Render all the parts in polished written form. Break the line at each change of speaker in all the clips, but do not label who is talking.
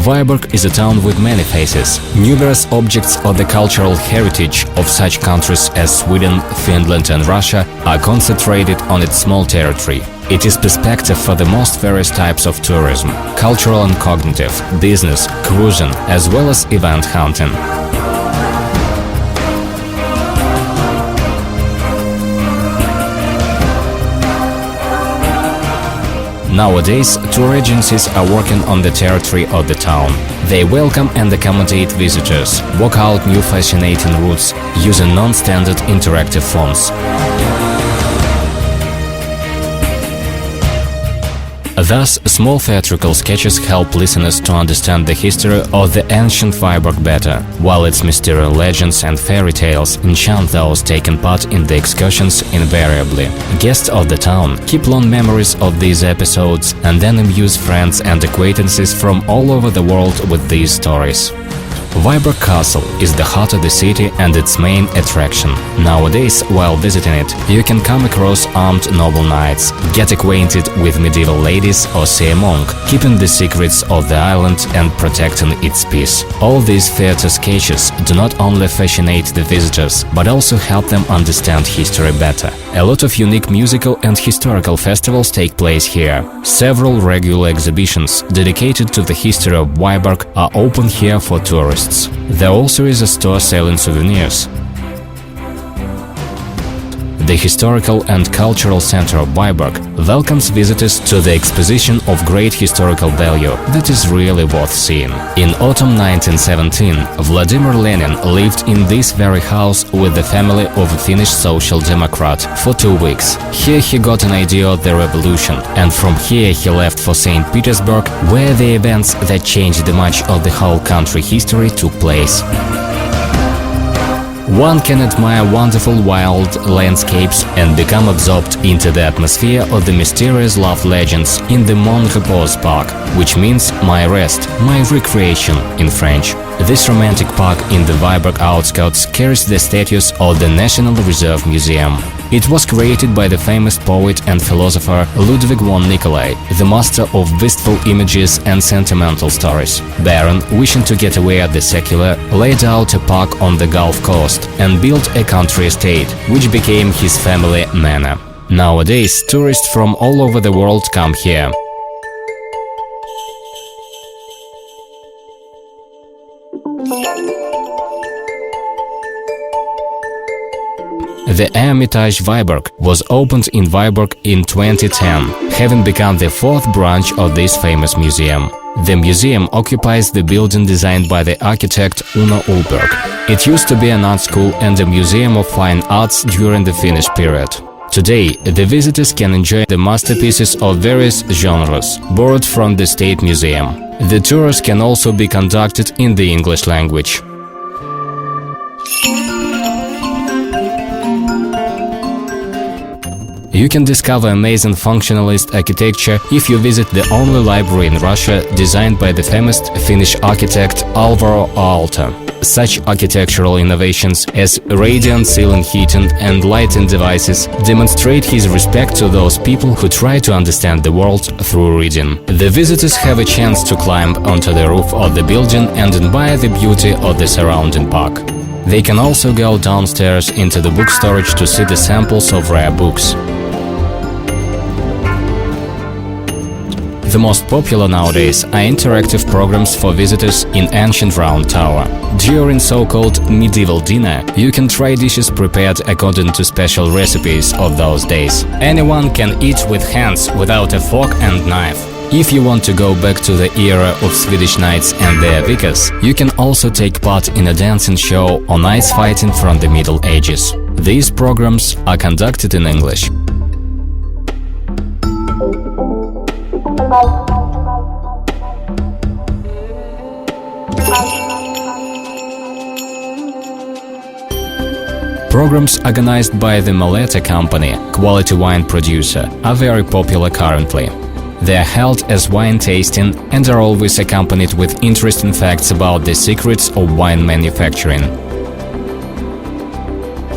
Vyborg is a town with many faces. Numerous objects of the cultural heritage of such countries as Sweden, Finland and Russia are concentrated on its small territory. It is perspective for the most various types of tourism: cultural and cognitive, business, cruising, as well as event hunting. Nowadays, tour agencies are working on the territory of the town. They welcome and accommodate visitors, work out new fascinating routes using non-standard interactive forms. Thus, small theatrical sketches help listeners to understand the history of the ancient Vyborg better, while its mysterious legends and fairy tales enchant those taking part in the excursions invariably. Guests of the town keep long memories of these episodes and then amuse friends and acquaintances from all over the world with these stories. Vyborg Castle is the heart of the city and its main attraction. Nowadays, while visiting it, you can come across armed noble knights, get acquainted with medieval ladies or see a monk, keeping the secrets of the island and protecting its peace. All these theater sketches do not only fascinate the visitors, but also help them understand history better. A lot of unique musical and historical festivals take place here. Several regular exhibitions dedicated to the history of Vyborg are open here for tourists. There also is a store selling souvenirs. The Historical and Cultural Center of Vyborg welcomes visitors to the exposition of great historical value that is really worth seeing. In autumn 1917, Vladimir Lenin lived in this very house with the family of a Finnish social democrat for 2 weeks. Here he got an idea of the revolution, and from here he left for St. Petersburg, where the events that changed much of the whole country history took place. One can admire wonderful wild landscapes and become absorbed into the atmosphere of the mysterious love legends in the Mon Repos Park, which means my rest, my recreation in French. This romantic park in the Vyborg outskirts carries the status of the National Reserve Museum. It was created by the famous poet and philosopher Ludwig von Nicolai, the master of wistful images and sentimental stories. Baron, wishing to get away at the secular, laid out a park on the Gulf Coast and built a country estate, which became his family manor. Nowadays, tourists from all over the world come here. The Hermitage Vyborg was opened in Vyborg in 2010, having become the fourth branch of this famous museum. The museum occupies the building designed by the architect Uno Ullberg. It used to be an art school and a museum of fine arts during the Finnish period. Today, the visitors can enjoy the masterpieces of various genres, borrowed from the State Museum. The tours can also be conducted in the English language. You can discover amazing functionalist architecture if you visit the only library in Russia designed by the famous Finnish architect Alvaro Aalto. Such architectural innovations as radiant ceiling heating and lighting devices demonstrate his respect to those people who try to understand the world through reading. The visitors have a chance to climb onto the roof of the building and admire the beauty of the surrounding park. They can also go downstairs into the book storage to see the samples of rare books. The most popular nowadays are interactive programs for visitors in ancient Round Tower. During so-called medieval dinner, you can try dishes prepared according to special recipes of those days. Anyone can eat with hands without a fork and knife. If you want to go back to the era of Swedish knights and their vicars, you can also take part in a dancing show or ice fighting from the Middle Ages. These programs are conducted in English. Programs organized by the Maleta company, quality wine producer, are very popular currently. They are held as wine tasting and are always accompanied with interesting facts about the secrets of wine manufacturing.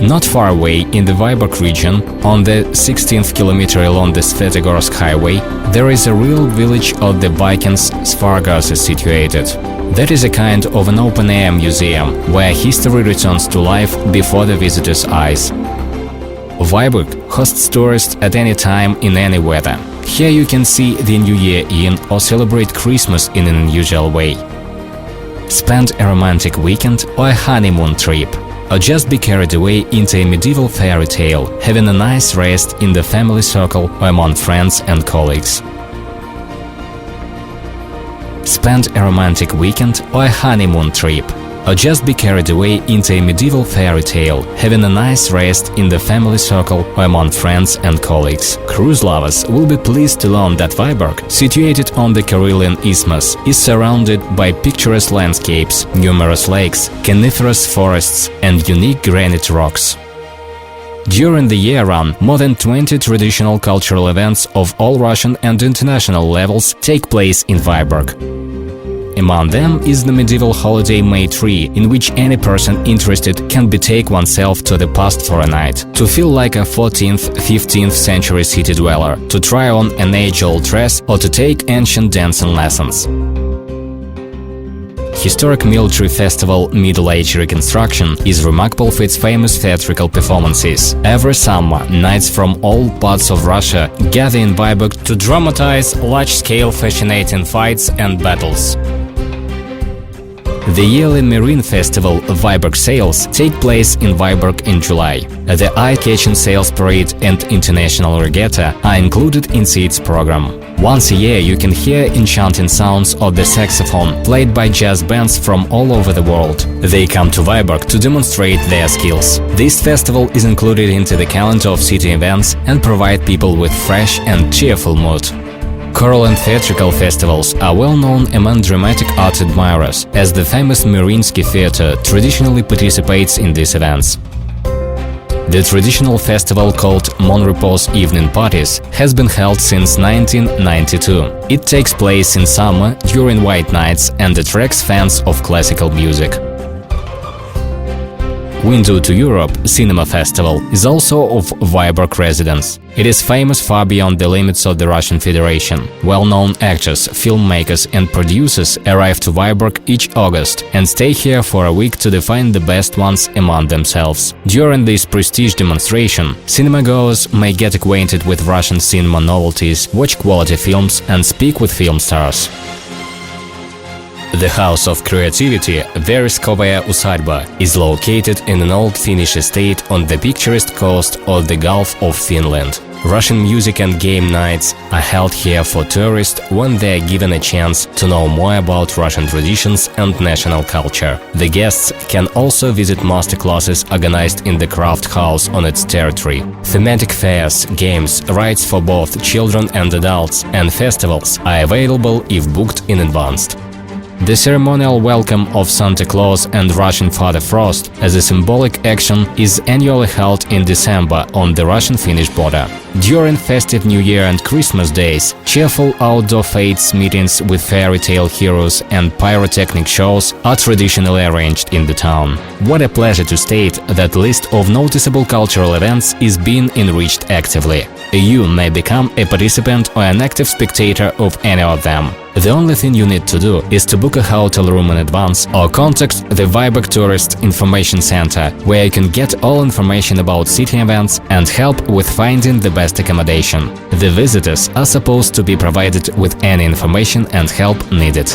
Not far away, in the Vyborg region, on the 16th kilometer along the Svetogorsk highway, there is a real village of the Vikings Svargas is situated. That is a kind of an open-air museum, where history returns to life before the visitor's eyes. Vyborg hosts tourists at any time in any weather. Here you can see the New Year in or celebrate Christmas in an unusual way. Spend a romantic weekend or a honeymoon trip, or just be carried away into a medieval fairy tale, having a nice rest in the family circle or among friends and colleagues. Spend a romantic weekend or a honeymoon trip, or just be carried away into a medieval fairy tale, having a nice rest in the family circle or among friends and colleagues. Cruise lovers will be pleased to learn that Vyborg, situated on the Karelian Isthmus, is surrounded by picturesque landscapes, numerous lakes, coniferous forests and unique granite rocks. During the year round, more than 20 traditional cultural events of all Russian and international levels take place in Vyborg. Among them is the medieval holiday May Tree, in which any person interested can betake oneself to the past for a night, to feel like a 14th, 15th century city dweller, to try on an age-old dress or to take ancient dancing lessons. Historic military festival Middle Age Reconstruction is remarkable for its famous theatrical performances. Every summer, knights from all parts of Russia gather in Vyborg to dramatize large-scale fascinating fights and battles. The yearly Marine Festival Vyborg Sails take place in Vyborg in July. The eye-catching sails parade and international regatta are included in its program. Once a year you can hear enchanting sounds of the saxophone played by jazz bands from all over the world. They come to Vyborg to demonstrate their skills. This festival is included into the calendar of city events and provide people with fresh and cheerful mood. Choral and theatrical festivals are well known among dramatic art admirers, as the famous Mariinsky Theatre traditionally participates in these events. The traditional festival called Mon Repos Evening Parties has been held since 1992. It takes place in summer during white nights and attracts fans of classical music. Window to Europe Cinema Festival is also of Vyborg residents. It is famous far beyond the limits of the Russian Federation. Well-known actors, filmmakers and producers arrive to Vyborg each August and stay here for a week to define the best ones among themselves. During this prestige demonstration, cinema-goers may get acquainted with Russian cinema novelties, watch quality films and speak with film stars. The House of Creativity, Vereskovaya Usadьба, is located in an old Finnish estate on the picturesque coast of the Gulf of Finland. Russian music and game nights are held here for tourists when they are given a chance to know more about Russian traditions and national culture. The guests can also visit masterclasses organized in the craft house on its territory. Thematic fairs, games, rides for both children and adults, and festivals are available if booked in advance. The ceremonial welcome of Santa Claus and Russian Father Frost as a symbolic action is annually held in December on the Russian-Finnish border. During festive New Year and Christmas days, cheerful outdoor fetes, meetings with fairy tale heroes and pyrotechnic shows are traditionally arranged in the town. What a pleasure to state that list of noticeable cultural events is being enriched actively. You may become a participant or an active spectator of any of them. The only thing you need to do is to book a hotel room in advance or contact the Vyborg Tourist Information Center, where you can get all information about city events and help with finding the best accommodation. The visitors are supposed to be provided with any information and help needed.